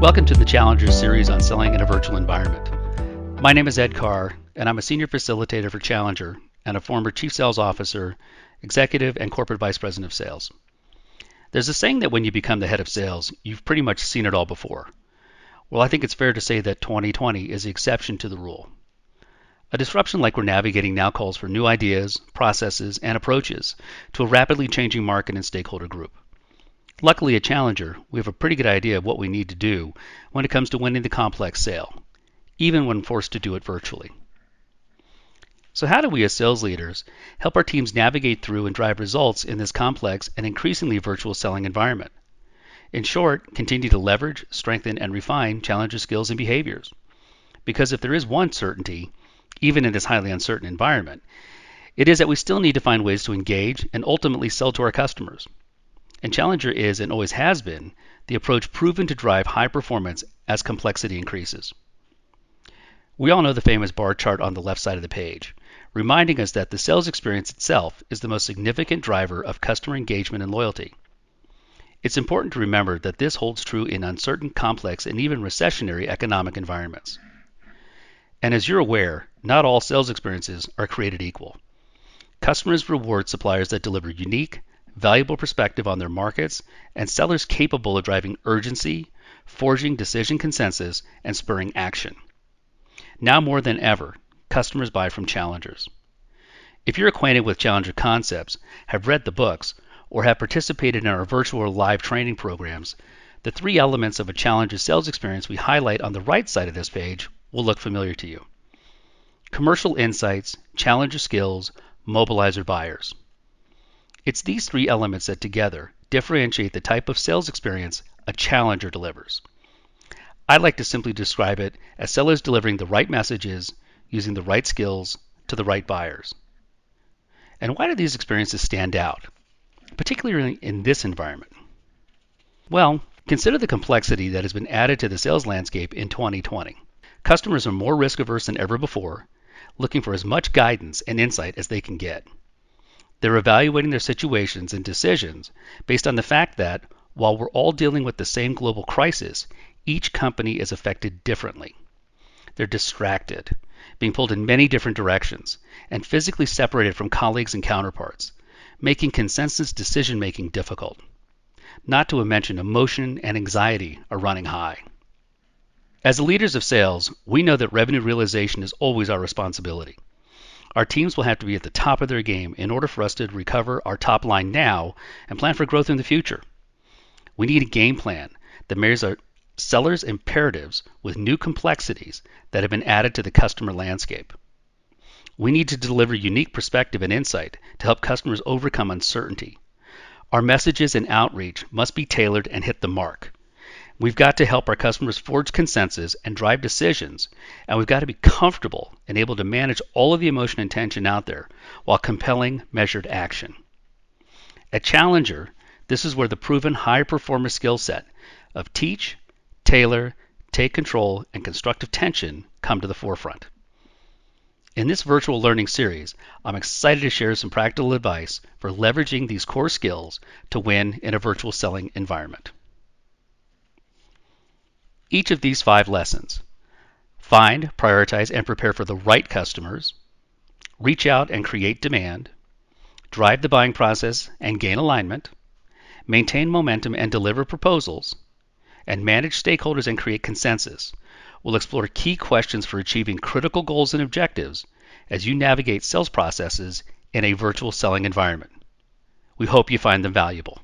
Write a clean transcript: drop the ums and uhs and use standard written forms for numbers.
Welcome to the Challenger series on selling in a virtual environment. My name is Ed Carr, and I'm a senior facilitator for Challenger and a former chief sales officer, executive, and corporate vice president of sales. There's a saying that when you become the head of sales, you've pretty much seen it all before. Well, I think it's fair to say that 2020 is the exception to the rule. A disruption like we're navigating now calls for new ideas, processes, and approaches to a rapidly changing market and stakeholder group. Luckily at Challenger, we have a pretty good idea of what we need to do when it comes to winning the complex sale, even when forced to do it virtually. So how do we as sales leaders help our teams navigate through and drive results in this complex and increasingly virtual selling environment? In short, continue to leverage, strengthen, and refine Challenger skills and behaviors. Because if there is one certainty, even in this highly uncertain environment, it is that we still need to find ways to engage and ultimately sell to our customers. And Challenger is, and always has been, the approach proven to drive high performance as complexity increases. We all know the famous bar chart on the left side of the page, reminding us that the sales experience itself is the most significant driver of customer engagement and loyalty. It's important to remember that this holds true in uncertain, complex, and even recessionary economic environments. And as you're aware, not all sales experiences are created equal. Customers reward suppliers that deliver unique, valuable perspective on their markets, and sellers capable of driving urgency, forging decision consensus, and spurring action. Now more than ever, customers buy from challengers. If you're acquainted with Challenger concepts, have read the books, or have participated in our virtual or live training programs, the three elements of a Challenger sales experience we highlight on the right side of this page will look familiar to you. Commercial insights, Challenger skills, mobilizer buyers. It's these three elements that together differentiate the type of sales experience a Challenger delivers. I like to simply describe it as sellers delivering the right messages using the right skills to the right buyers. And why do these experiences stand out, particularly in this environment? Well, consider the complexity that has been added to the sales landscape in 2020. Customers are more risk averse than ever before, looking for as much guidance and insight as they can get. They're evaluating their situations and decisions based on the fact that, while we're all dealing with the same global crisis, each company is affected differently. They're distracted, being pulled in many different directions, and physically separated from colleagues and counterparts, making consensus decision-making difficult. Not to mention emotion and anxiety are running high. As the leaders of sales, we know that revenue realization is always our responsibility. Our teams will have to be at the top of their game in order for us to recover our top line now and plan for growth in the future. We need a game plan that marries our sellers' imperatives with new complexities that have been added to the customer landscape. We need to deliver unique perspective and insight to help customers overcome uncertainty. Our messages and outreach must be tailored and hit the mark. We've got to help our customers forge consensus and drive decisions, and we've got to be comfortable and able to manage all of the emotion and tension out there while compelling measured action. At Challenger, this is where the proven high-performer skill set of teach, tailor, take control, and constructive tension come to the forefront. In this virtual learning series, I'm excited to share some practical advice for leveraging these core skills to win in a virtual selling environment. Each of these 5 lessons: find, prioritize, and prepare for the right customers, reach out and create demand, drive the buying process and gain alignment, maintain momentum and deliver proposals, and manage stakeholders and create consensus, will explore key questions for achieving critical goals and objectives as you navigate sales processes in a virtual selling environment. We hope you find them valuable.